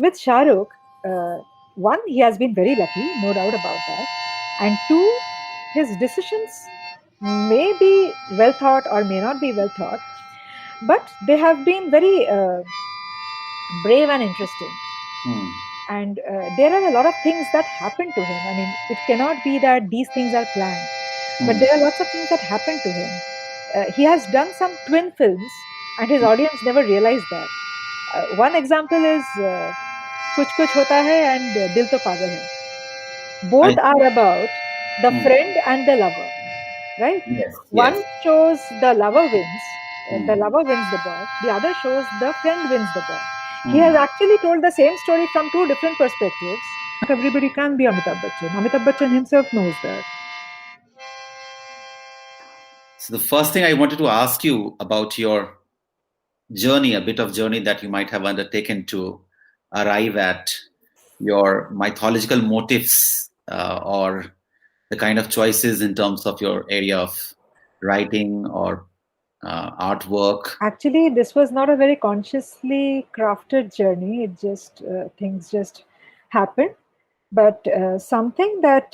With Shahrukh, one, he has been very lucky, no doubt about that. And two, his decisions may be well thought or may not be well thought, but they have been very brave and interesting. And there are a lot of things that happen to him. I mean, it cannot be that these things are planned, but there are lots of things that happen to him. He has done some twin films, and his audience never realized that. One example is Kuch Kuch Hota Hai and Dil To Pagal Hai. Both are about the friend and the lover, right? Yes. One shows the lover wins, the lover wins the boy. The other shows the friend wins the boy. He has actually told the same story from two different perspectives. Not everybody can be Amitabh Bachchan. Amitabh Bachchan himself knows that. So the first thing I wanted to ask you about your journey, a bit of journey that you might have undertaken to arrive at your mythological motifs or the kind of choices in terms of your area of writing or artwork. Actually, this was not a very consciously crafted journey. It just things just happened. But something that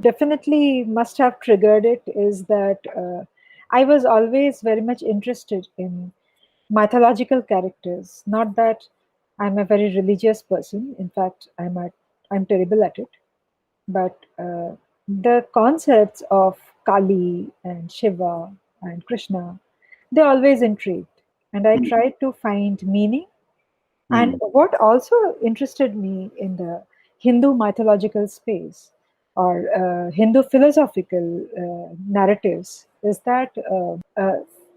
definitely must have triggered it is that I was always very much interested in mythological characters. Not that I'm a very religious person. In fact, I'm terrible at it. But the concepts of Kali and Shiva and Krishna, they always intrigued. And I tried to find meaning. And what also interested me in the Hindu mythological space or Hindu philosophical narratives is that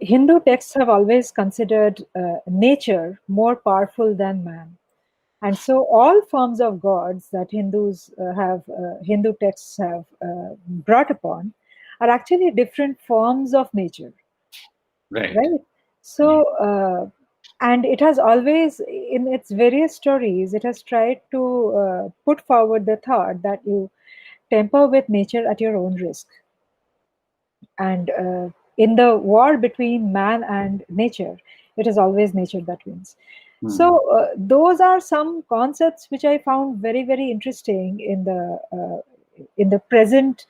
Hindu texts have always considered nature more powerful than man. And so all forms of gods that Hindu texts have brought upon are actually different forms of nature. Right. So, and it has always, in its various stories, it has tried to put forward the thought that you temper with nature at your own risk. And in the war between man and nature, it is always nature that wins. So those are some concepts which I found very, very interesting in the present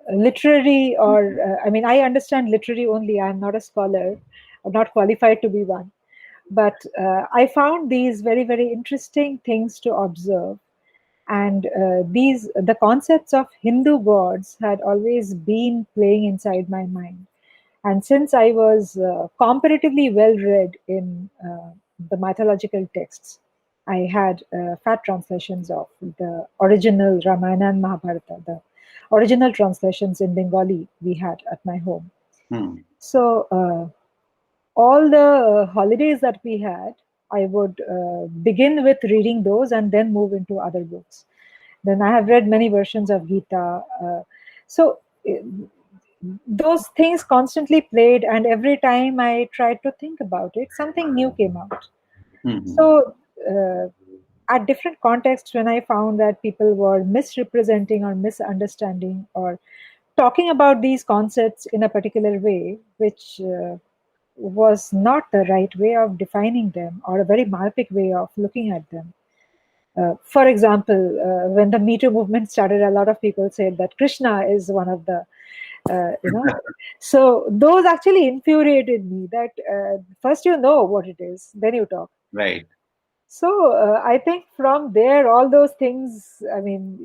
literary, or I mean, I understand literary only. I'm not a scholar, I'm not qualified to be one. But I found these very, very interesting things to observe. And the concepts of Hindu gods had always been playing inside my mind. And since I was comparatively well read in the mythological texts, I had fat translations of the original Ramayana and Mahabharata, the original translations in Bengali we had at my home. So all the holidays that we had, I would begin with reading those and then move into other books. Then I have read many versions of Gita. So those things constantly played, and every time I tried to think about it, something new came out. So at different contexts, when I found that people were misrepresenting or misunderstanding or talking about these concepts in a particular way, which was not the right way of defining them or a very myopic way of looking at them. For example, when the Me Too movement started, a lot of people said that Krishna is one of the, so those actually infuriated me that first you know what it is, then you talk. Right. So I think from there, all those things, I mean,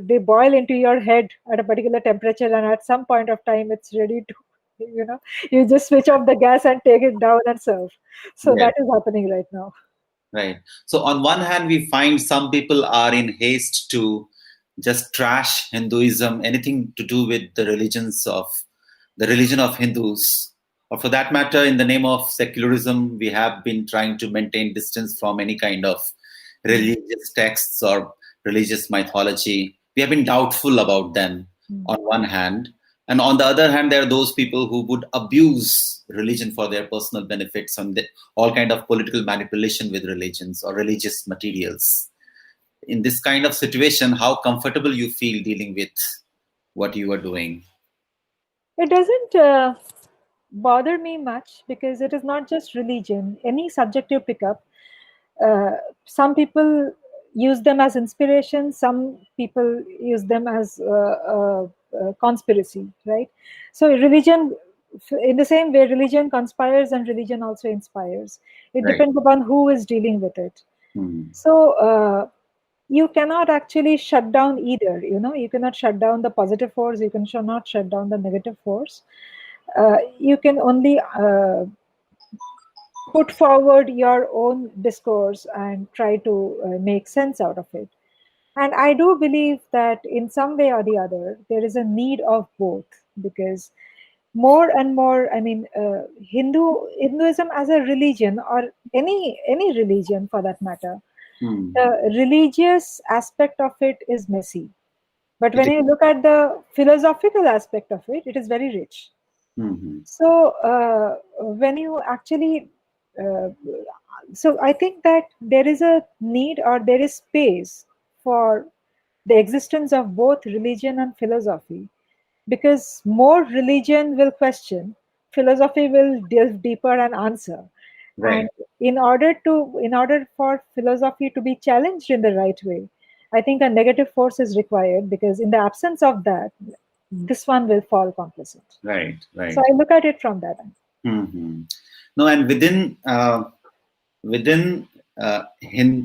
they boil into your head at a particular temperature, and at some point of time, it's ready to, you just switch off the gas and take it down and serve. So that is happening right now. Right. So on one hand, we find some people are in haste to just trash Hinduism, anything to do with the religion of Hindus, or for that matter, in the name of secularism, we have been trying to maintain distance from any kind of religious texts or religious mythology. We have been doubtful about them on one hand. And on the other hand, there are those people who would abuse religion for their personal benefits and all kind of political manipulation with religions or religious materials. In this kind of situation, how comfortable you feel dealing with what you are doing? It doesn't bother me much because it is not just religion. Any subject you pick up, Some people use them as inspiration, some people use them as conspiracy, right? So religion, in the same way, religion conspires and religion also inspires. It Right. depends upon who is dealing with it. Hmm. So you cannot actually shut down either. You cannot shut down the positive force, you can not shut down the negative force. You can only put forward your own discourse and try to make sense out of it. And I do believe that in some way or the other, there is a need of both, because more and more, I mean, Hinduism as a religion, or any religion for that matter, Hmm. the religious aspect of it is messy. But It when is. you look at the philosophical aspect of it, it is very rich. Hmm. So when you actually, uh, so I think that there is a need, or there is space for the existence of both religion and philosophy, because more religion will question, philosophy will delve deeper and answer. Right. And in order for philosophy to be challenged in the right way, I think a negative force is required, because in the absence of that, this one will fall complicit. Right. So Right. I look at it from that angle. Hmm. No, and within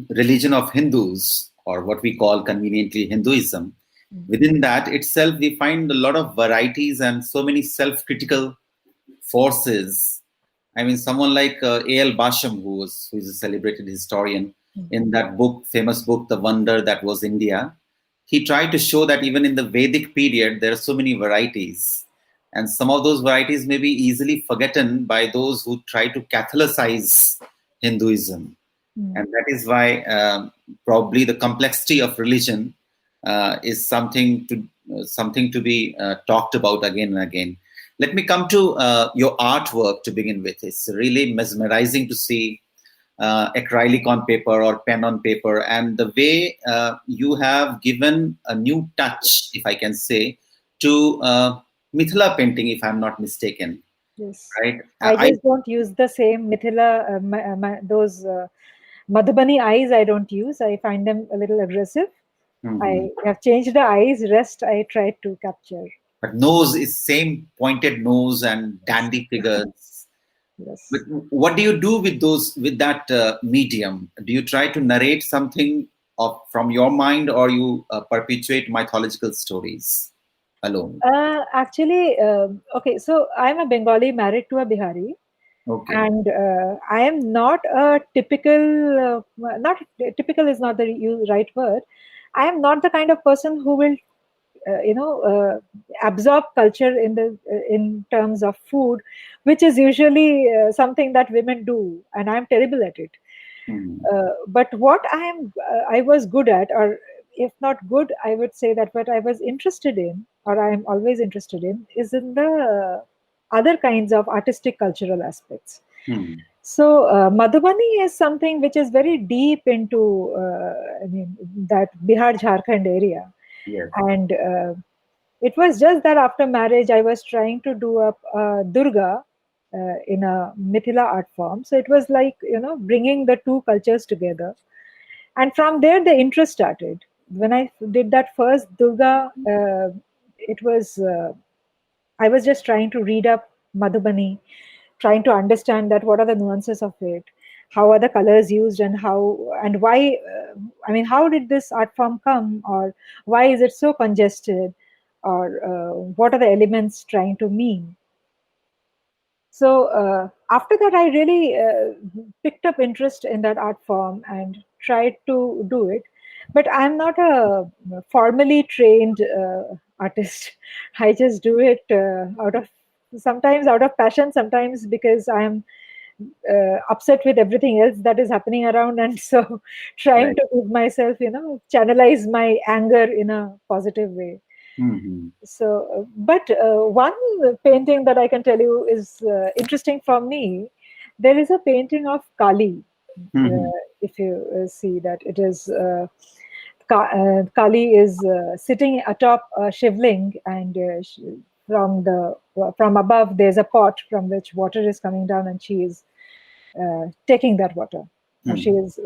religion of Hindus, or what we call conveniently Hinduism, within that itself we find a lot of varieties and so many self-critical forces. I mean, someone like A.L. Basham, who is a celebrated historian, in that book, famous book, The Wonder That Was India, he tried to show that even in the Vedic period, there are so many varieties. And some of those varieties may be easily forgotten by those who try to Catholicize Hinduism. Mm. And that is why probably the complexity of religion is something to be talked about again and again. Let me come to your artwork to begin with. It's really mesmerizing to see acrylic on paper or pen on paper, and the way you have given a new touch, if I can say, to Mithila painting, if I'm not mistaken. Yes. Right? I just don't use the same Mithila, those Madhubani eyes I don't use. I find them a little aggressive. Mhm. I have changed the eyes, rest I tried to capture. But nose is same pointed nose and Yes. dandy figures. But Yes. what do you do with those, with that medium? Do you try to narrate something from your mind, or you perpetuate mythological stories alone? Actually, okay, so I'm a Bengali married to a Bihari, Okay. and I am not a typical, not typical is not the right word. I am not the kind of person who will absorb culture in terms of food, which is usually something that women do, and I'm terrible at it. Mhm. But what I was good at, or if not good, I would say that what I was interested in, or I am always interested in, is in the other kinds of artistic cultural aspects. Mhm. So Madhubani is something which is very deep into, I mean, that Bihar Jharkhand area, Yes. and it was just that after marriage, I was trying to do up Durga in a Mithila art form. So it was like, bringing the two cultures together. And from there, the interest started. When I did that first Durga, it was, I was just trying to read up Madhubani, trying to understand that what are the nuances of it, how are the colors used, and how and why. I mean, how did this art form come, or why is it so congested, or what are the elements trying to mean? So after that, I really picked up interest in that art form and tried to do it. But I'm not a formally trained artist. I just do it out of sometimes out of passion, sometimes because I'm upset with everything else that is happening around, and so trying Right. to give myself, channelize my anger in a positive way. Mhm. So, but one painting that I can tell you is interesting for me. There is a painting of Kali. Mhm. If you see that, it is Kali is sitting atop a shivling, and from above there's a pot from which water is coming down, and she is taking that water. She is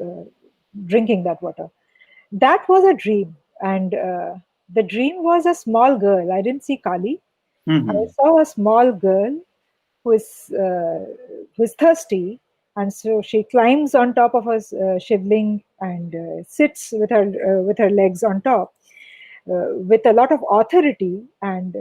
drinking that water. That was a dream, and the dream was a small girl. I didn't see Kali. I Hmm. saw a small girl who is uh, who is thirsty, and so she climbs on top of a shivling and sits with her legs on top, with a lot of authority, and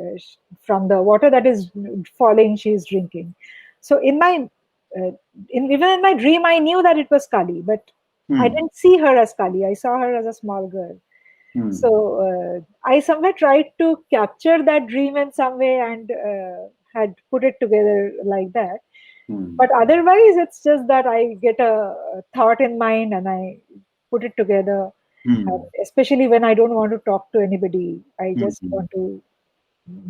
from the water that is falling, she is drinking. So uh, even in my dream, I knew that it was Kali, but I Hmm. didn't see her as Kali. I saw her as a small girl. So Hmm. I somewhere tried to capture that dream in some way and had put it together like that. Hmm. But otherwise, it's just that I get a thought in mind and I put it together. Hmm. Especially when I don't want to talk to anybody, I Hmm. just Hmm. want to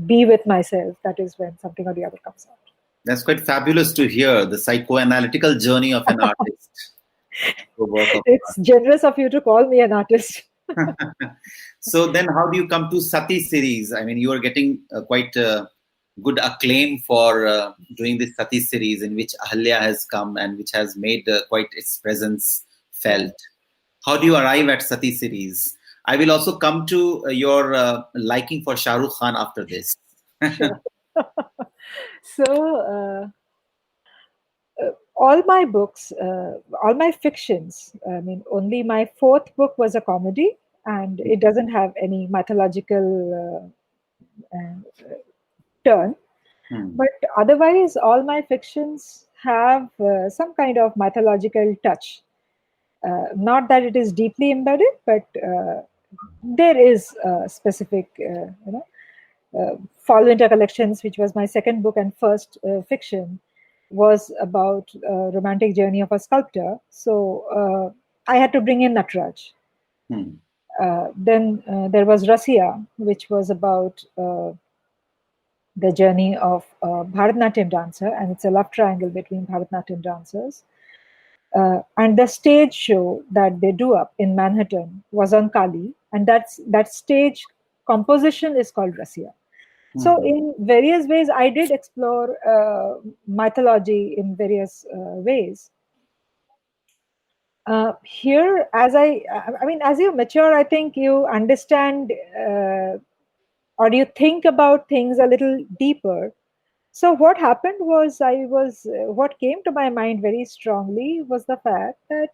be with myself. That is when something or the other comes That's quite fabulous to hear the psychoanalytical journey of an out. artist, the work of It's generous of you to call me an artist. art. So then, how do you come to Sati series? I mean, you are getting quite good acclaim for doing this Sati series, in which Ahalya has come and which has made quite its presence felt. How do you arrive at Sati series? I will also come to your liking for Shahrukh Khan after this. Sure. So, all my books, all my fictions, I mean, only my fourth book was a comedy, and it doesn't have any mythological turn. Hmm. But otherwise, all my fictions have some kind of mythological touch. Not that it is deeply embedded, but there is a specific, Fall Winter Collections, which was my second book and first fiction, was about romantic journey of a sculptor. So I had to bring in Natraj. Hmm. Then there was Rasia, which was about the journey of a Bharatanatyam dancer, and it's a love triangle between Bharatanatyam dancers. And the stage show that they do up in Manhattan was on Kali, and that stage composition is called Rasia. So, Hmm. in various ways, I did explore mythology in various ways. Here, I mean, as you mature, I think you understand or you think about things a little deeper. So, what happened was, what came to my mind very strongly was the fact that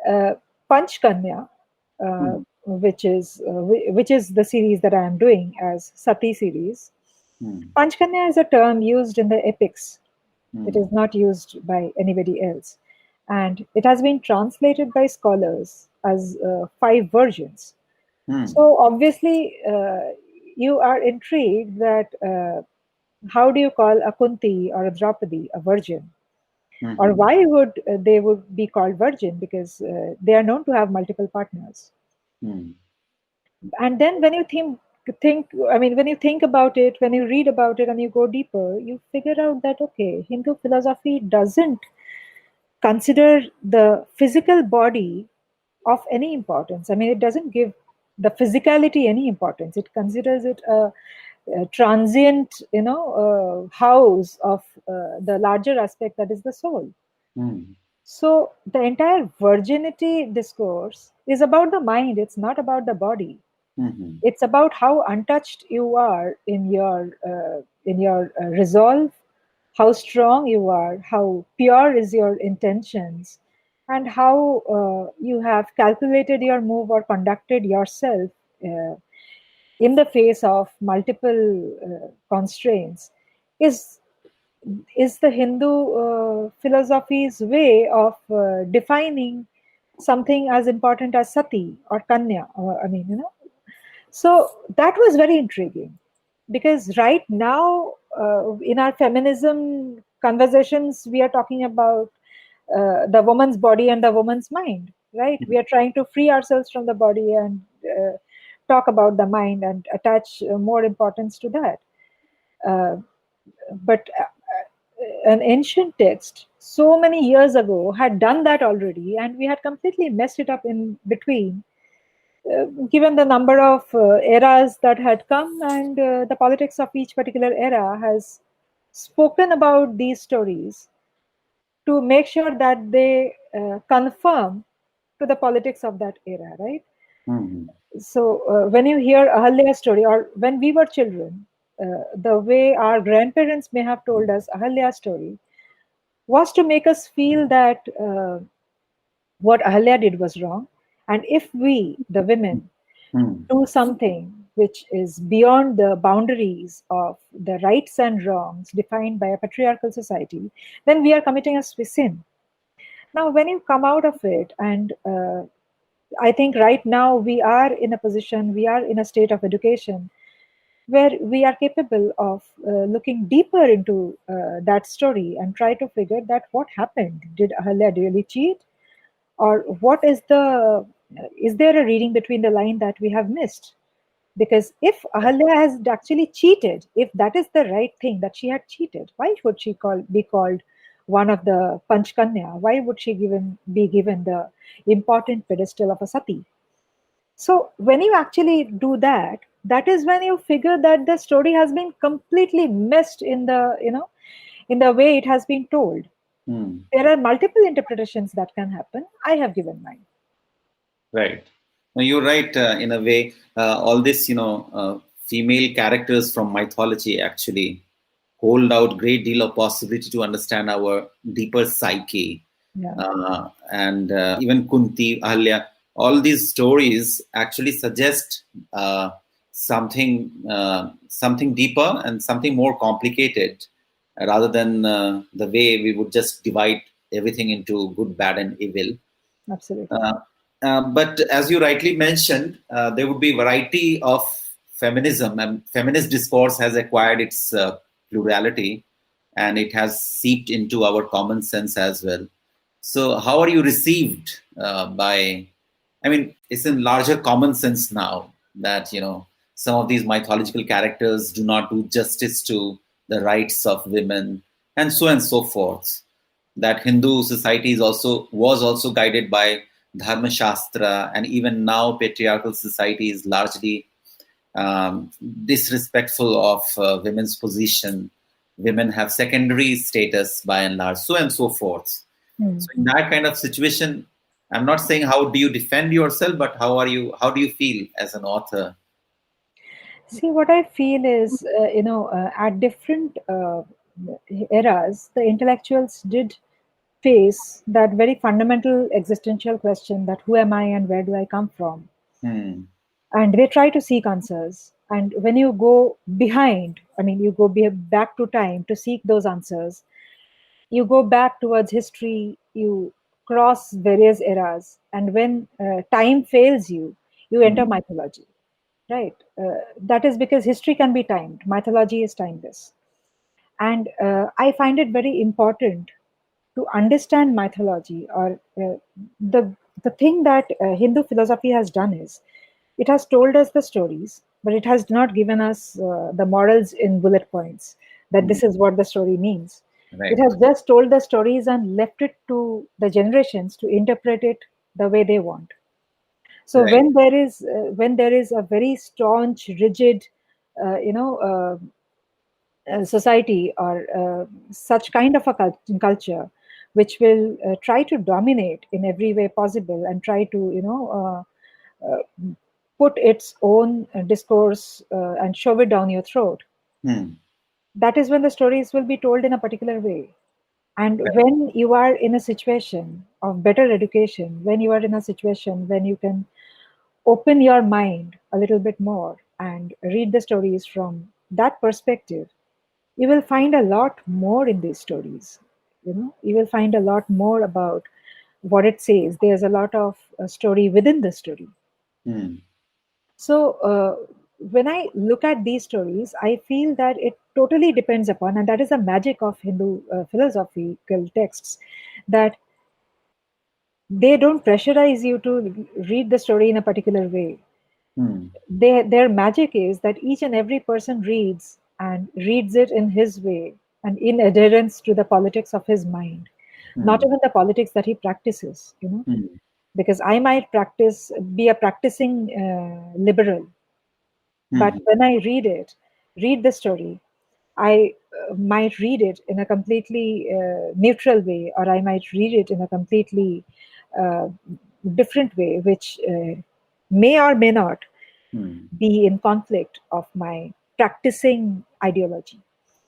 uh, Panch Kanya, uh, Hmm. which is the series that I am doing as Sati series. Hmm. Panchkanya is a term used in the epics. It Hmm. is not used by anybody else. And it has been translated by scholars as five virgins. Hmm. So obviously, you are intrigued that how do you call a Kunti or a Draupadi a virgin? Or Hmm. why would they would be called virgin? Because they are known to have multiple partners. Hmm. And then when you think I mean, when you think about it, when you read about it and you go deeper, you figure out that okay, Hindu philosophy doesn't consider the physical body of any importance. I mean, it doesn't give the physicality any importance. It considers it a transient, house of the larger aspect that is the soul. Hmm. So the entire virginity discourse is about the mind, it's not about the body. Hmm. It's about how untouched you are in your resolve, how strong you are, how pure is your intentions, and how you have calculated your move or conducted yourself uh, in the face of multiple constraints is is the Hindu philosophy's way of defining something as important as sati or kanya. I mean, so that was very intriguing because right now, in our feminism conversations, we are talking about the woman's body and the woman's mind, right? We are trying to free ourselves from the body and talk about the mind and attach more importance to that. Uh, but an ancient text so many years ago had done that already, and we had completely messed it up in between given the number of eras that had come and the politics of each particular era has spoken about these stories. to make sure that they conform to the politics of that era, right? Hmm. So when you hear Ahalya's story, or when we were children, the way our grandparents may have told us Ahalya's story was to make us feel that what Ahalya did was wrong. And if we, the women, Hmm. do something which is beyond the boundaries of the rights and wrongs defined by a patriarchal society, then we are committing a sin. Now, when you come out of it, and I think right now we are in a position, we are in a state of education where we are capable of looking deeper into that story and try to figure that what happened. Did Ahalya really cheat? Or what is there a reading between the line that we have missed? Because if Ahalya has actually cheated, if that is the right thing that she had cheated, why would she be called one of the Panch Kanya? Why would she be given the important pedestal of a sati? So when you actually do that, that is when you figure that the story has been completely missed in the in the way it has been told. Hmm. There are multiple interpretations that can happen. I have given mine. Right. No, you're right. In a way, all this, female characters from mythology actually hold out great deal of possibility to understand our deeper psyche. Yeah, And even Kunti, Ahalya, all these stories actually suggest something deeper and something more complicated, rather than the way we would just divide everything into good, bad, and evil. absolutely. Uh, but as you rightly mentioned, there would be variety of feminism, and feminist discourse has acquired its plurality, and it has seeped into our common sense as well. So, how are you received by? I mean, it's in larger common sense now that some of these mythological characters do not do justice to the rights of women, and so forth. That Hindu society was also guided by Dharma Shastra, and even now patriarchal society is largely disrespectful of women's position. Women have secondary status by and large, so and so forth. Hmm. So in that kind of situation, I'm not saying how do you defend yourself, but how do you feel as an author? See, what I feel is, at different eras, the intellectuals did face that very fundamental existential question that who am I and where do I come from? Hmm. And they try to seek answers. And when you go behind, I mean, you go back to time to seek those answers, you go back towards history, you cross various eras, and when time fails you, you enter Hmm. mythology, right? That is because history can be timed, mythology is timeless. And I find it very important to understand mythology, or the thing that Hindu philosophy has done is it has told us the stories, but it has not given us the morals in bullet points that Hmm. this is what the story means. It Right. has just told the stories and left it to the generations to interpret it the way they want. So Right. when there is a very staunch, rigid, you know, society, or such kind of a culture, which will try to dominate in every way possible and try to put its own discourse and shove it down your throat, Hmm. that is when the stories will be told in a particular way. And Right. when you are in a situation of better education, when you are in a situation when you can open your mind a little bit more and read the stories from that perspective, you will find a lot more in these stories. You will find a lot more about what it says. There's a lot of story within the story. Hmm. So when I look at these stories, I feel that it totally depends upon, and that is the magic of Hindu philosophical texts, that they don't pressurize you to read the story in a particular way. Hmm. Their magic is that each and every person reads and reads it in his way and in adherence to the politics of his mind, not Hmm. even the politics that he practices. Hmm. Because I might be a practicing liberal, but Hmm. when I read the story, I might read it in a completely neutral way, or I might read it in a completely uh, different way, which may or may not Hmm. be in conflict of my practicing ideology.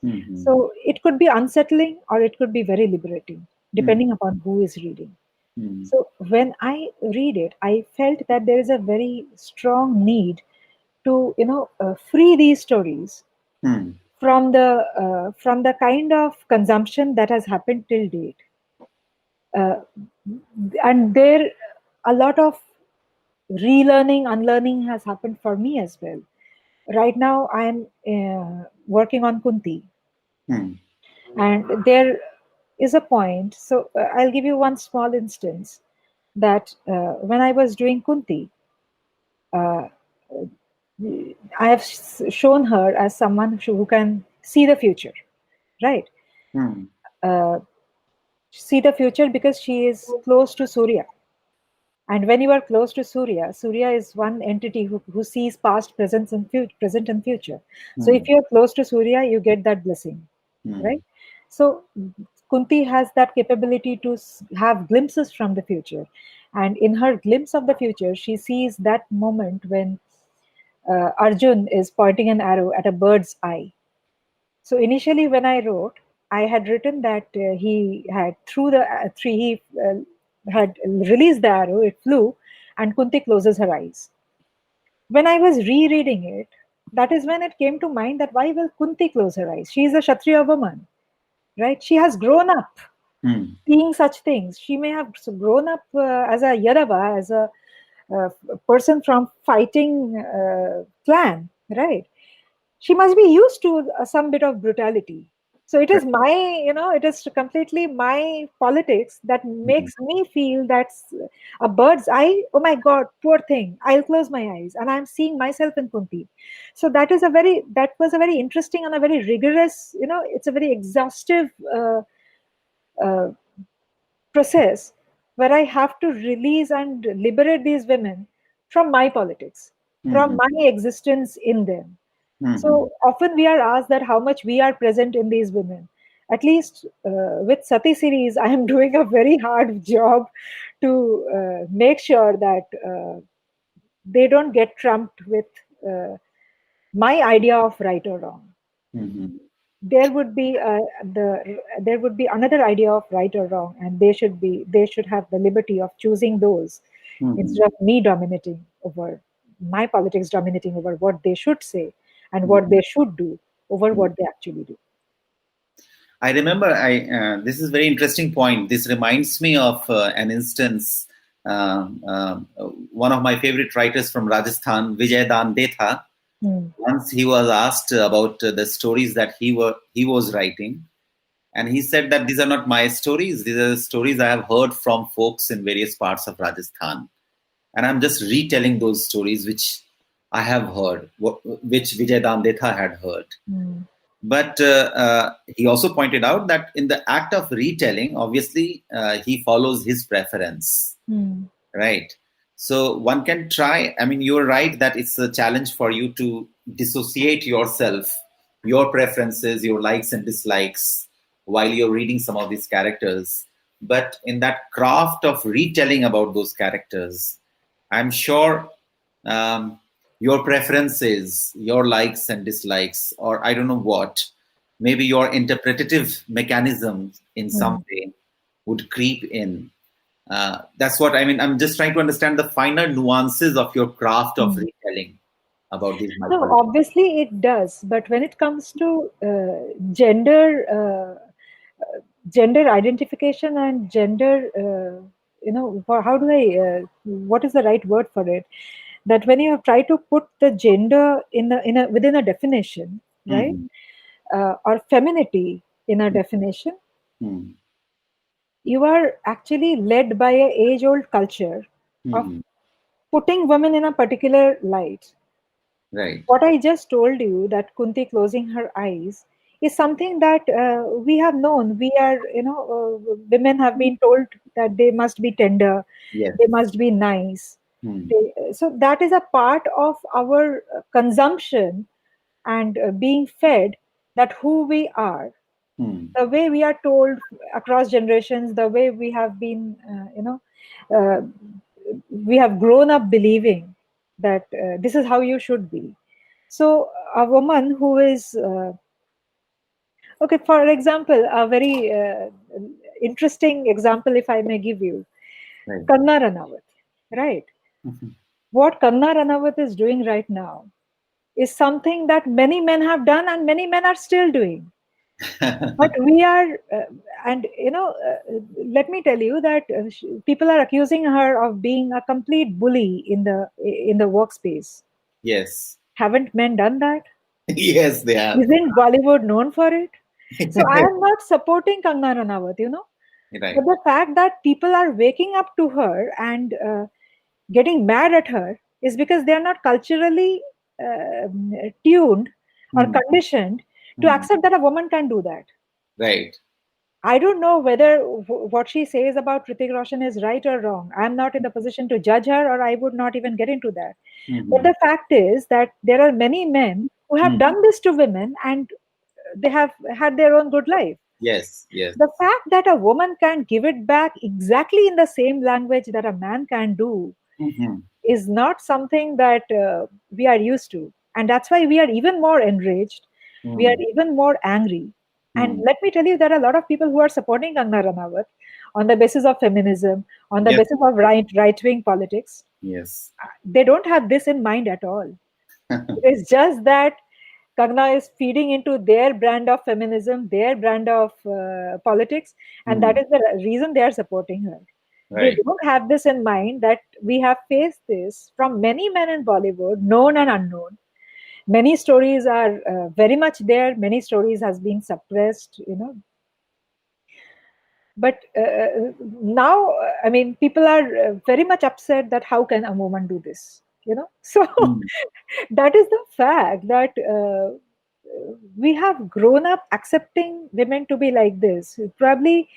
Hmm. So it could be unsettling or it could be very liberating, Hmm. depending upon who is reading. Hmm. So when I read it, I felt that there is a very strong need to, free these stories Hmm. from the kind of consumption that has happened till date. Uh, and there, a lot of relearning, unlearning has happened for me as well. Right now, I'm working on Kunti, Hmm. and there is a point. So I'll give you one small instance that when I was doing Kunti, uh, I have shown her as someone who can see the future, right? Hmm. Uh, see the future because she is close to Surya. And when you are close to Surya, Surya is one entity who sees past, present and future. So Hmm. if you're close to Surya, you get that blessing, Hmm. right? So Kunti has that capability to have glimpses from the future. And in her glimpse of the future, she sees that moment when Arjun is pointing an arrow at a bird's eye. So initially, when I wrote, I had written that he had threw the three he had released the arrow, it flew, and Kunti closes her eyes. When I was rereading it, that is when it came to mind that why will Kunti close her eyes? She is a Kshatriya woman, right? She has grown up Hmm. seeing such things. She may have grown up as a Yadava, as a uh, person from fighting clan, right? She must be used to some bit of brutality. So it is my, it is completely my politics that Hmm. makes me feel that a bird's eye, oh my God, poor thing. I'll close my eyes and I'm seeing myself in Kunti. So that was a very interesting and a very rigorous, it's a very exhaustive uh, process where I have to release and liberate these women from my politics, from Hmm. my existence in them. Hmm. So often we are asked that how much we are present in these women. At least with Sati series, I am doing a very hard job to make sure that they don't get trumped with uh, my idea of right or wrong. Hmm. There would be there would be another idea of right or wrong, and they should have the liberty of choosing those Hmm. instead of me dominating over my politics, dominating over what they should say and Hmm. what they should do over Hmm. what they actually do. I remember. This is a very interesting point. This reminds me of an instance. One of my favorite writers from Rajasthan, Vijay Dan Detha. Hmm. Once he was asked about the stories that he was writing, and he said that these are not my stories. These are the stories I have heard from folks in various parts of Rajasthan, and I'm just retelling those stories which I have heard, which Vijay Dan Detha had heard. Hmm. But he also pointed out that in the act of retelling, obviously, he follows his preference, Hmm. right? So one can try. I mean, you're right that it's a challenge for you to dissociate yourself, your preferences, your likes and dislikes, while you're reading some of these characters. But in that craft of retelling about those characters, I'm sure um, your preferences, your likes and dislikes, or I don't know what, maybe your interpretative mechanisms in some Hmm. way would creep in. That's what I mean. I'm just trying to understand the finer nuances of your craft of Hmm. retelling about these No, mythologies. obviously it does, but when it comes to gender, gender identification and gender, how do I, what is the right word for it? That when you try to put the gender within a definition, right, Mm-hmm. or femininity in a definition, Mm-hmm. you are actually led by a age-old culture of Mm-hmm. putting women in a particular light. Right. What I just told you, that Kunti closing her eyes, is something that we have known. We are, women have been told that they must be tender, Yes. they must be nice. Mm-hmm. So that is a part of our consumption and being fed. that who we are, Hmm. the way we are told across generations, the way we have been, uh, we have grown up believing that this is how you should be. So a woman who is okay, for example, a very interesting example, if I may give you, Right. Kanna Ranawat, right? Mhm. What Kanna Ranawat is doing right now is something that many men have done and many men are still doing. But we are, and let me tell you that people are accusing her of being a complete bully in the workspace. Yes. Haven't men done that? Yes, they have. Isn't Bollywood known for it? So I am not supporting Kangna Ranawat, but Right. the fact that people are waking up to her and getting mad at her is because they are not culturally tuned or Hmm. conditioned to Hmm. accept that a woman can do that. Right. I don't know whether what she says about Hrithik Roshan is right or wrong. I'm not in the position to judge her, or I would not even get into that. But Hmm. the fact is that there are many men who have Hmm. done this to women and they have had their own good life. Yes. Yes. The fact that a woman can give it back exactly in the same language that a man can do Hmm. is not something that we are used to. And that's why we are even more enraged. We are Hmm. even more angry. And Hmm. let me tell you, there are a lot of people who are supporting Kangna Ranawat on the basis of feminism, on the Yes. basis of right wing politics. Yes. They don't have this in mind at all. It is just that Kangna is feeding into their brand of feminism, their brand of politics, and that Hmm. is the reason they are supporting her. They Right. don't have this in mind that we have faced this from many men in Bollywood, known and unknown. Many stories are very much there. Many stories has been suppressed, But now, I mean, people are very much upset that how can a woman do this. So Hmm. that is the fact that we have grown up accepting women to be like this. Probably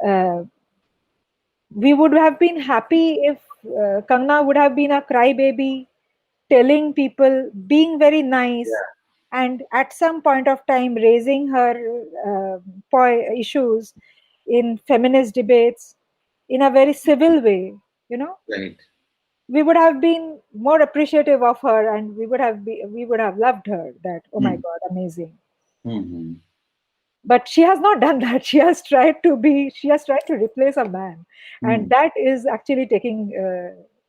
uh, we would have been happy if Kangna would have been a crybaby, telling people, being very nice, Yeah. and at some point of time raising her issues in feminist debates in a very civil way. You know, Right. we would have been more appreciative of her, and we would have loved her. That, oh my Hmm. God, amazing. Hmm. But she has not done that. She has tried to replace a man, and Hmm. that is actually taking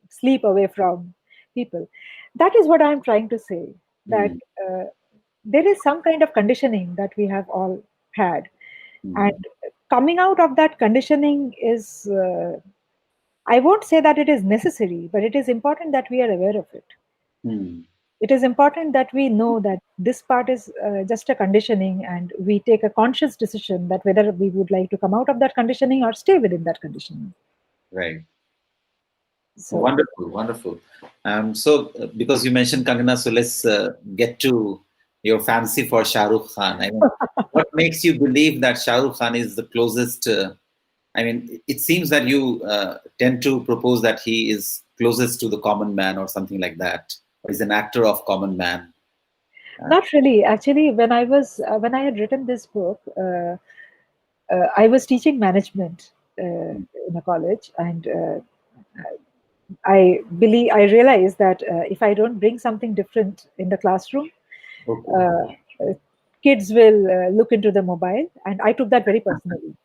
sleep away from people. That is what I'm trying to say, that Hmm. uh, there is some kind of conditioning that we have all had, Hmm. and coming out of that conditioning is, I won't say that it is necessary, but it is important that we are aware of it. Hmm. It is important that we know that this part is just a conditioning, and we take a conscious decision that whether we would like to come out of that conditioning or stay within that conditioning. Right. So Wonderful, wonderful. Because you mentioned Kangana, so let's get to your fancy for Shahrukh Khan. I mean, what makes you believe that Shahrukh Khan is the closest? I mean, it seems that you tend to propose that he is closest to the common man or something like that, or is an actor of common man. not really. Actually, when I had written this book, I was teaching management in a college, and I realized that if I don't bring something different in the classroom, Okay. uh, uh, kids will look into the mobile, and I took that very personally.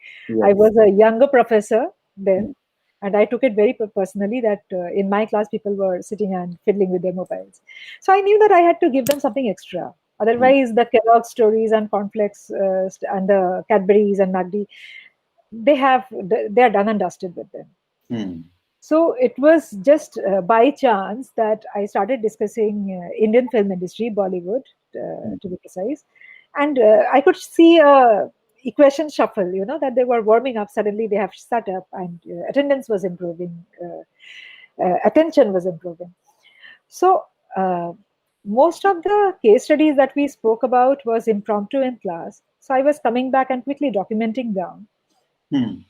I Yes. was a younger professor Mm. then, and I took it very personally that in my class people were sitting and fiddling with their mobiles. So I knew that I had to give them something extra. Mm. Otherwise, the Kellogg stories and cornflakes and the Cadbury's and Magdi, they are done and dusted with them. Mm. So it was just by chance that I started discussing Indian film industry, Bollywood, Mm. to be precise, and I could see a equation shuffle. That they were warming up. Suddenly they have sat up, and attendance was improving, attention was improving. So most of the case studies that we spoke about was impromptu in class. So I was coming back and quickly documenting down. Mm.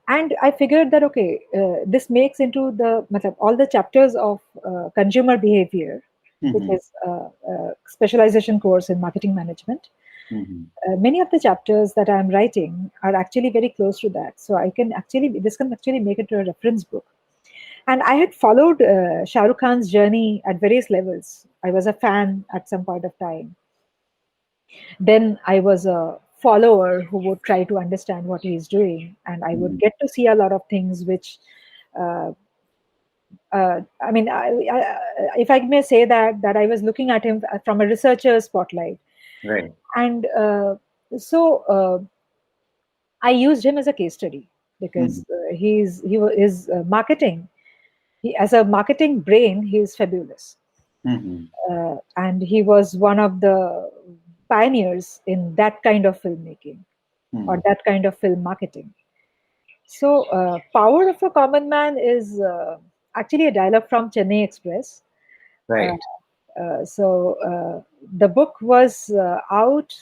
And I figured that okay, this makes into all the chapters of consumer behavior. which Mm-hmm. is a specialization course in marketing management. Mm-hmm. Many of the chapters that I'm writing are actually very close to that. So this can actually make it to a reference book. And I had followed Shahrukh Khan's journey at various levels. I was a fan at some point of time. Then I was a follower who would try to understand what he is doing, and I would get to see a lot of things which, uh, I mean, if I may say that I was looking at him from a researcher's spotlight, Right. and so I used him as a case study Mm-hmm. because his marketing. As a marketing brain, he is fabulous, Mm-hmm. and he was one of the pioneers in that kind of filmmaking or that kind of film marketing. So, Power of a Common Man is actually a dialogue from Chennai Express. Uh, Right. so, the book was out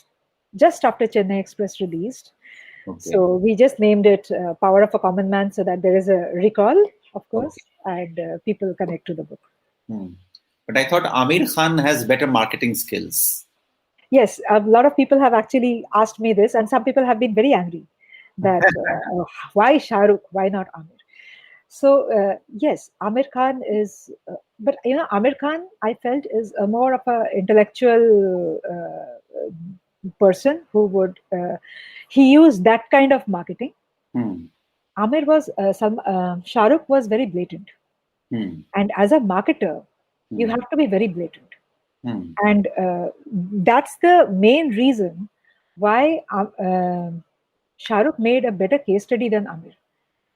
just after Chennai Express released. Okay. So, we just named it Power of a Common Man so that there is a recall, of Okay. course, and people connect to the book. Hmm. But I thought Amir Khan has better marketing skills. Yes, a lot of people have actually asked me this, and some people have been very angry that why Shahrukh, why not Amir? So yes, Amir Khan is, but Amir Khan I felt is a more of a intellectual person who would he used that kind of marketing. Hmm. Amir was some Shahrukh was very blatant, Hmm. and as a marketer, you Hmm. have to be very blatant. Hmm. And that's the main reason why Shahrukh made a better case study than Amir.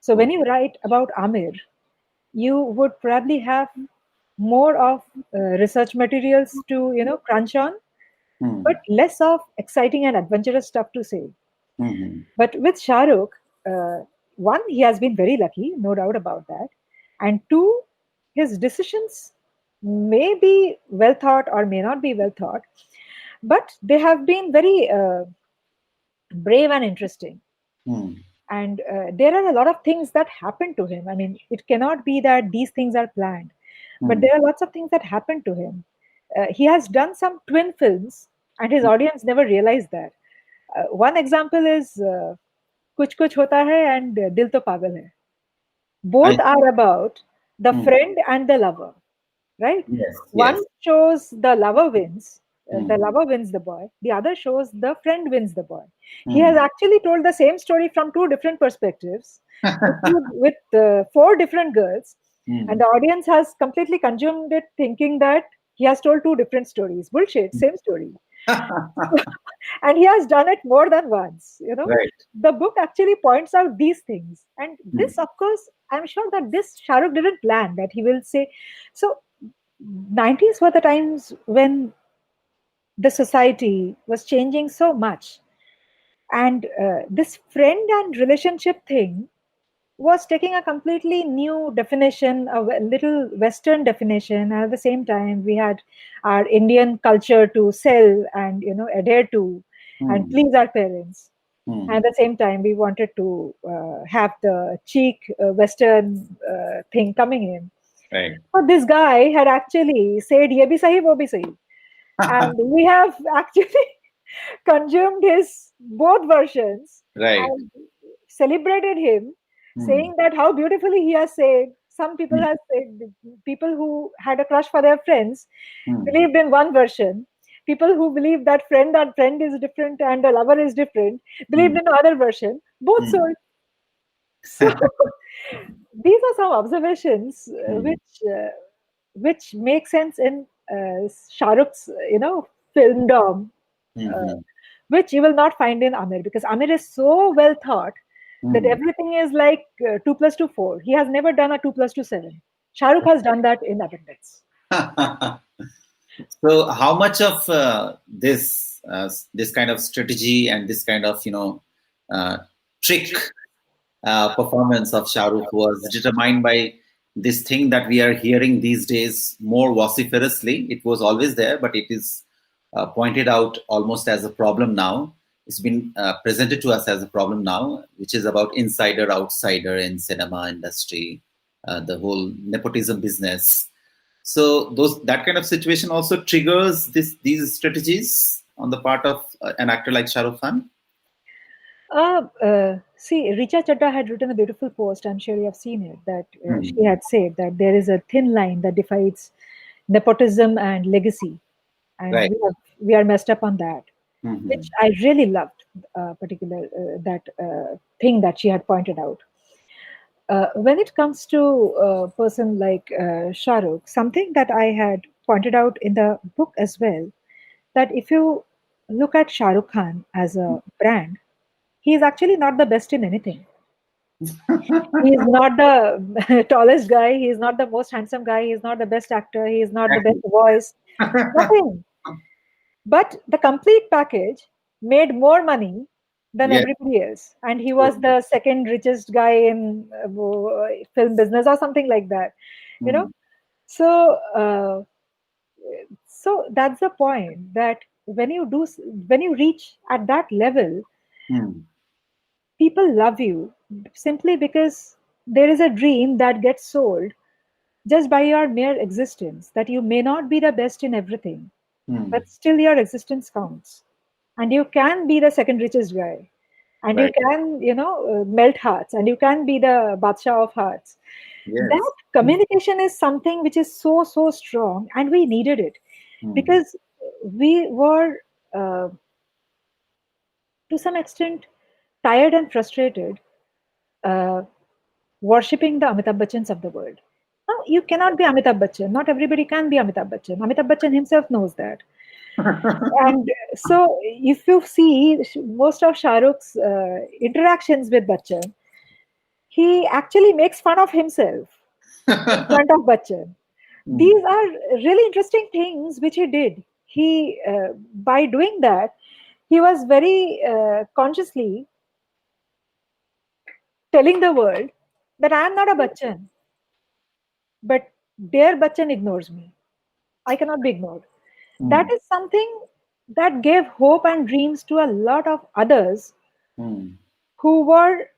So when Okay. you write about Amir, you would probably have more of research materials to crunch on, Hmm. but less of exciting and adventurous stuff to say. Hmm. But with Shahrukh, one, he has been very lucky, no doubt about that, and two, his decisions may be well thought or may not be well thought, but they have been very brave and interesting. Hmm. And there are a lot of things that happen to him. I mean, it cannot be that these things are planned, but Hmm. there are lots of things that happen to him. He has done some twin films, and his audience never realized that. One example is Kuch Kuch Hota Hai and Dil To Pagal Hai. I. Both are about the Hmm. friend and the lover, right? Yes. One Yes. shows the Hmm. lover wins the boy. The other shows the friend wins the boy. He Hmm. has actually told the same story from two different perspectives, with four different girls, and Hmm. the audience has completely consumed it, thinking that he has told two different stories. Bullshit, same story. And he has done it more than once. Right. The book actually points out these things, and Hmm. this, of course, I'm sure that this Shahrukh didn't plan that he will say. So 90s were the times when the society was changing so much, and this friend and relationship thing was taking a completely new definition, little Western definition. And at the same time, we had our Indian culture to sell and adhere to and Hmm. please our parents. And Hmm. at the same time, we wanted to have the cheek Western thing coming in. Right. So this guy had actually said, "Ye bhi sahi, wo bhi sahi," and we have actually consumed his both versions Right. and celebrated him, Hmm. saying that how beautifully he has said. Some people Hmm. have said, people who had a crush for their friends Hmm. believed in one version. People who believed that friend is different and a lover is different believed Hmm. in another version. Both Hmm. sold. So these are some observations Hmm. which make sense in Shahrukh's filmdom, uh, Hmm. which you will not find in Amir, because Amir is so well thought that Hmm. everything is like 2 plus 2 4. He has never done a 2 plus 2 7. Shahrukh has done that in abundance. Hmm. So, how much of this kind of strategy and this kind of uh, trick performance of Shahrukh was determined by this thing that we are hearing these days more vociferously? It was always there, but it is pointed out almost as a problem now. It's been presented to us as a problem now, which is about insider outsider in cinema industry, the whole nepotism business. So that kind of situation also triggers these strategies on the part of an actor like Shah Rukh Khan. See, Richa Chadda had written a beautiful post. I'm sure you have seen it. That Hmm. she had said that there is a thin line that divides nepotism and legacy, and Right. we are messed up on that, Hmm. which I really loved. Particular that thing that she had pointed out. When it comes to a person like Shahrukh, something that I had pointed out in the book as well, that if you look at Shahrukh Khan as a brand, he is actually not the best in anything. He is not the tallest guy. He is not the most handsome guy. He is not the best actor. He is not the best Exactly. voice. Nothing. But the complete package made more money than Yes. everybody else. And he True. was the second richest guy in film business or something like that. You know? Hmm. So, so that's the point that when you reach at that level, Hmm. people love you simply because there is a dream that gets sold just by your mere existence, that you may not be the best in everything, Hmm. but still your existence counts. And you can be the second richest guy. And you Right. can, melt hearts, and you can be the Badsha of hearts. That Yes. communication is something which is so, so strong, and we needed it Hmm. because we were, uh, to some extent, tired and frustrated. Uh, Worshipping the Amitabh Bachchans of the world. Now, you cannot be Amitabh Bachchan. Not everybody can be Amitabh Bachchan. Amitabh Bachchan himself knows that. And so, if you see most of Shah Rukh's interactions with Bachchan, he actually makes fun of himself in front of Bachchan. Hmm. These are really interesting things which he did. By doing that, he was very consciously telling the world that I am not a Bachchan, but their Bachchan ignores me. I cannot be ignored. That Hmm. is something that gave hope and dreams to a lot of others Hmm. who were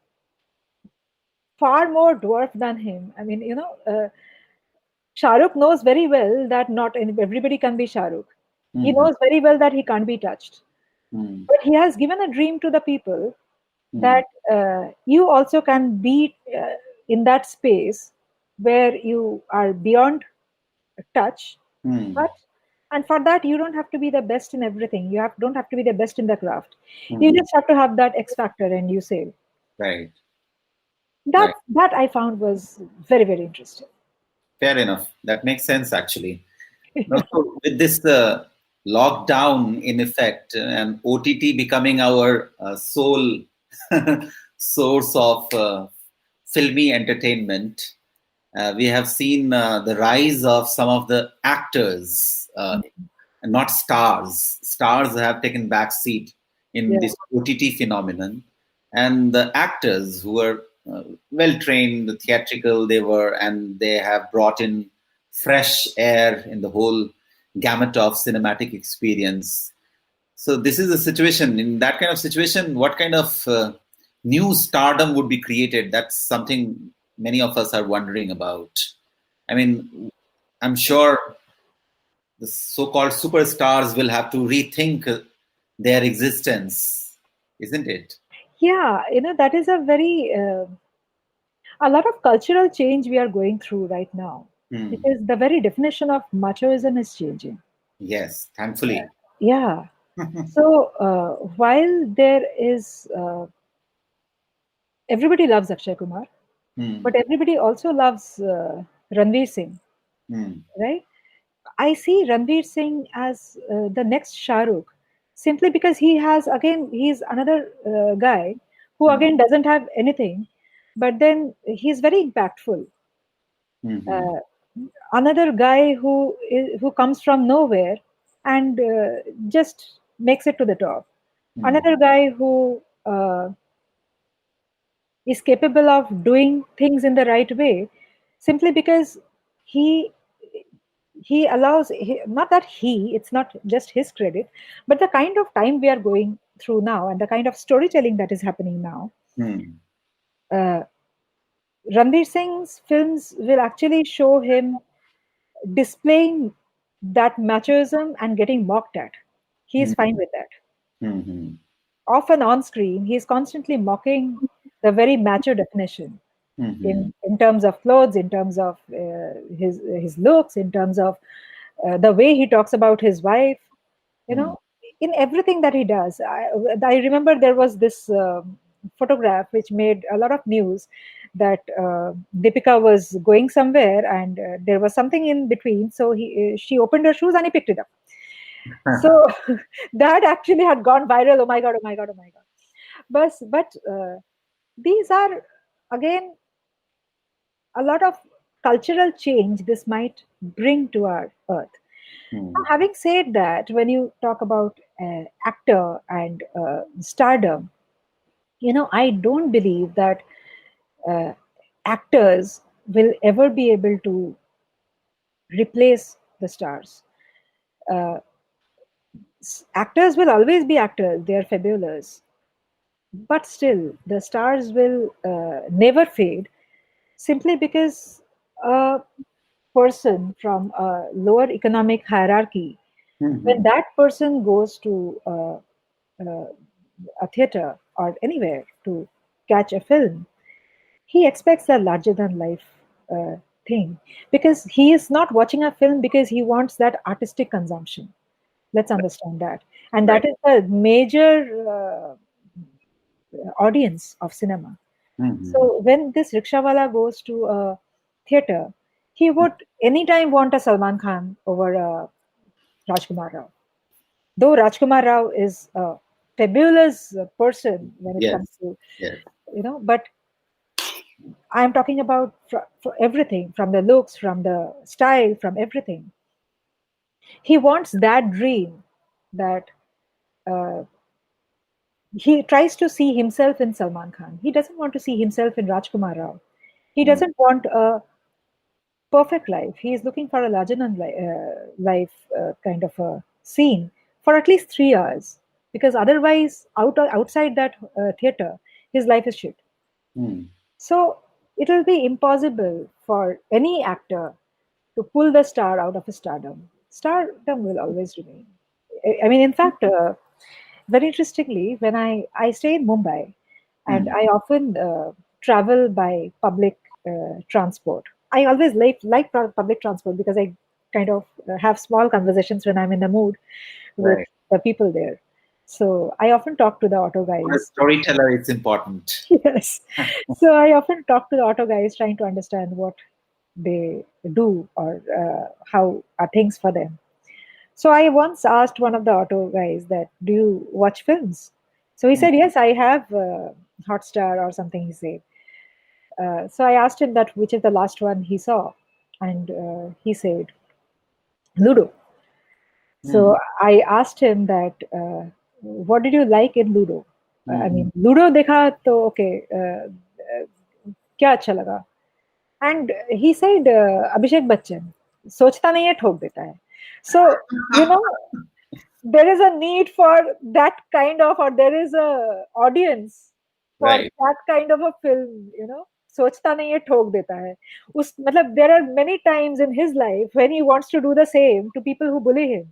far more dwarfed than him. I mean, Shahrukh knows very well that not everybody can be Shahrukh. He Hmm. knows very well that he can't be touched. Hmm. But he has given a dream to the people Hmm. that you also can be in that space where you are beyond touch. Hmm. But and for that, you don't have to be the best in everything. Don't have to be the best in the craft. You Hmm. just have to have that X factor, and you say Right. that Right. that I found was very, very interesting. Fair enough. That makes sense, actually. Now, so with this lockdown in effect and OTT becoming our sole source of filmy entertainment, we have seen the rise of some of the actors, not stars. Stars have taken back seat in Yeah. this OTT phenomenon, and the actors who were well trained, theatrical they were, and they have brought in fresh air in the whole gamut of cinematic experience. So this is a situation. In that kind of situation, what kind of new stardom would be created? That's something many of us are wondering about. I mean, I'm sure the so-called superstars will have to rethink their existence, isn't it? Yeah, that is a lot of cultural change we are going through right now Hmm. because the very definition of machoism is changing. Yes, thankfully. Yeah. So while there is everybody loves Akshay Kumar, Hmm. but everybody also loves Ranveer Singh, Hmm. right? I see Ranveer Singh as the next Shah Rukh simply because he's another guy who Hmm. again doesn't have anything, but then he's very impactful. Hmm. Uh, Another guy who comes from nowhere and just makes it to the top. Hmm. Another guy who is capable of doing things in the right way simply because he not that it's not just his credit, but the kind of time we are going through now and the kind of storytelling that is happening now. Hmm. uh, Ranveer Singh's films will actually show him displaying that machoism and getting mocked at. He is fine with that. Mm-hmm. Often on screen, he is constantly mocking the very macho definition Mm-hmm. in terms of clothes, in terms of his looks, in terms of the way he talks about his wife. You Mm-hmm. know, in everything that he does. I remember there was this photograph which made a lot of news that Deepika was going somewhere and there was something in between. So she opened her shoes and he picked it up. So that actually had gone viral. Oh my god! Oh my god! Oh my god! But these are again a lot of cultural change this might bring to our earth. Now, Mm-hmm. having said that, when you talk about actor and stardom, I don't believe that uh, actors will ever be able to replace the stars. Uh, Actors will always be actors, they are fabulous. But still, the stars will never fade simply because a person from a lower economic hierarchy, when Mm-hmm. that person goes to uh, a theater or anywhere to catch a film, he expects a larger than life thing because he is not watching a film because he wants that artistic consumption. Let's understand that. And Right. that is the major audience of cinema. Mm-hmm. So when this rickshawala goes to a theater, he would anytime want a Salman Khan over a Rajkumar Rao. Though Rajkumar Rao is a fabulous person when it comes Yes. to, Yes. but I'm talking about for everything from the looks, from the style, from everything. He wants that dream that uh, he tries to see himself in Salman Khan. He doesn't want to see himself in Rajkumar Rao. He Mm. doesn't want a perfect life. He is looking for a larger than life kind of a scene for at least 3 hours, because otherwise, outside that theater, his life is shit. Mm. So it will be impossible for any actor to pull the star out of a stardom. Stardom will always remain. I mean, in fact, very interestingly, when I stay in Mumbai, and Mm. I often travel by public transport. I always like public transport because I kind of have small conversations when I'm in the mood with Right. the people there. So I often talk to the auto For a guys. storyteller, it's important. Yes. So I often talk to the auto guys trying to understand what they do or how are things for them. So I once asked one of the auto guys that, do you watch films? So he Mm. said, yes, I have Hotstar or something, he said. So I asked him that which is the last one he saw. And he said, Ludo. Mm. So I asked him that, what did you like in Ludo? I Mm. mean, Ludo dekha to okay, क्या अच्छा लगा? And he said, Abhishek Bachchan, सोचता नहीं है ठोक देता है. So, you know, there is a need for that kind of, or there is a audience for Right. that kind of a film. सोचता नहीं है ठोक देता है. There are many times in his life when he wants to do the same to people who bully him,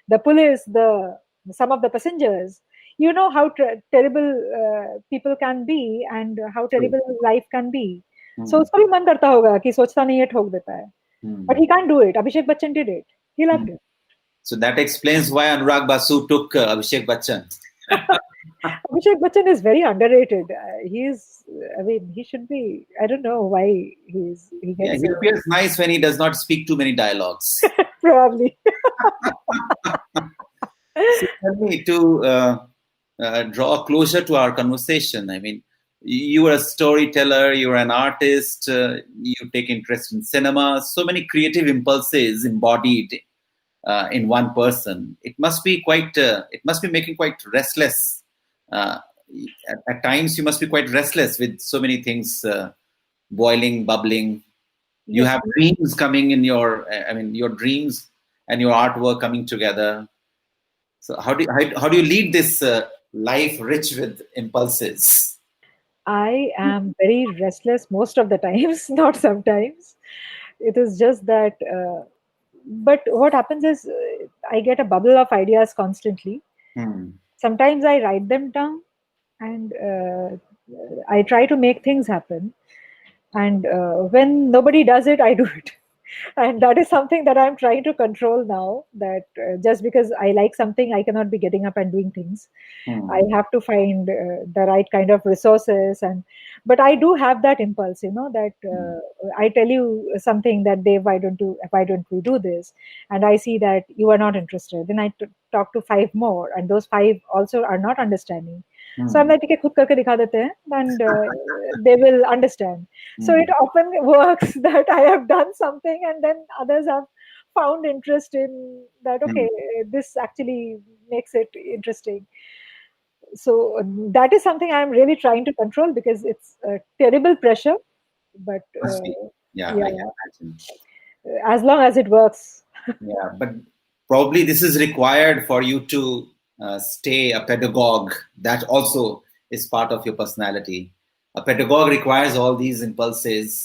the police, the some of the passengers. You know how terrible people can be and how True. terrible life can be. So Mm. उसका भी मन करता होगा कि सोचता नहीं है ठोक देता है. But Mm. he can't do it. Abhishek Bachchan did it. He Mm. loved it. So that explains why Anurag Basu took Abhishek Bachchan. Abhishek Bachchan is very underrated. I mean, he should be. I don't know why he Yeah, gets he appears nice when he does not speak too many dialogues. probably. So tell me to draw closer to our conversation. I mean, you are a storyteller, you are an artist, you take interest in cinema, so many creative impulses embodied in one person. It must be quite, it must be making quite restless. Uh, at times, you must be quite restless with so many things boiling, bubbling. You Yes. have dreams coming in your, I mean, your dreams and your artwork coming together. So how do you lead this life rich with impulses? I am very restless most of the times, not sometimes. It is just that. But what happens is I get a bubble of ideas constantly. Hmm. Sometimes I write them down, and I try to make things happen. And when nobody does it, I do it. And that is something that I'm trying to control now, that just because I like something, I cannot be getting up and doing things. I Hmm. have to find the right kind of resources. And but I do have that impulse, that Hmm. I tell you something that, Dave, why don't we do this? And I see that you are not interested, then I talk to five more, and those five also are not understanding. So I'm Hmm. like, "ठीक है, खुद करके दिखा देते हैं," and they will understand. So it Hmm. often works that I have done something, and then others have found interest in that. Okay, Hmm. this actually makes it interesting. So that is something I'm really trying to control, because it's a terrible pressure. But Must be. Yeah, I can yeah, imagine. as long as it works. Yeah, but probably this is required for you to stay a pedagogue. That also is part of your personality. A pedagogue requires all these impulses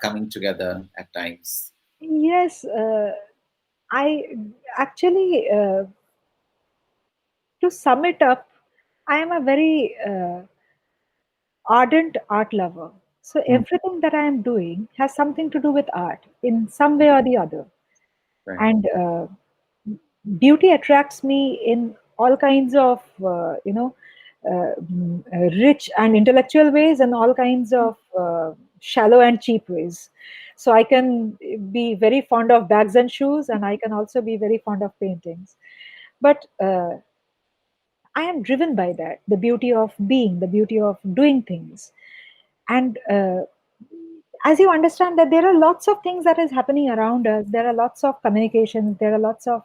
coming together at times. Yes, I actually, to sum it up, I am a very ardent art lover. So Hmm. everything that I am doing has something to do with art in some way or the other. Right. And beauty attracts me in all kinds of, rich and intellectual ways, and all kinds of shallow and cheap ways. So I can be very fond of bags and shoes, and I can also be very fond of paintings. But I am driven by that, the beauty of being, the beauty of doing things. And as you understand that there are lots of things that is happening around us, there are lots of communications, there are lots of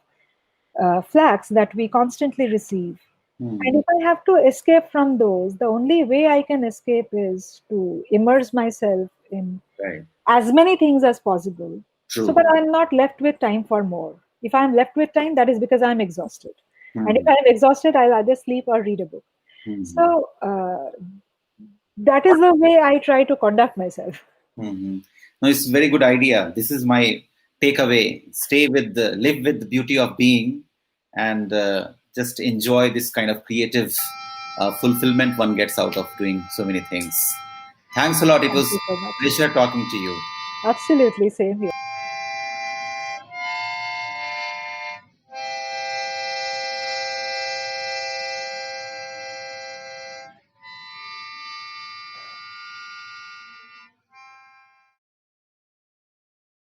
flags that we constantly receive. And Hmm. if I have to escape from those, the only way I can escape is to immerse myself in Right. as many things as possible, so that True. I'm not left with time for more. If I'm left with time, that is because I'm exhausted. And if Hmm. I'm exhausted, I'll either sleep or read a book. Hmm. So that is the way I try to conduct myself. Hmm. No, it's a very good idea. This is my takeaway. Live with the beauty of being, and just enjoy this kind of creative fulfillment one gets out of doing so many things. Thanks a lot. It Thank was you so a much. pleasure talking to you. Absolutely, same here.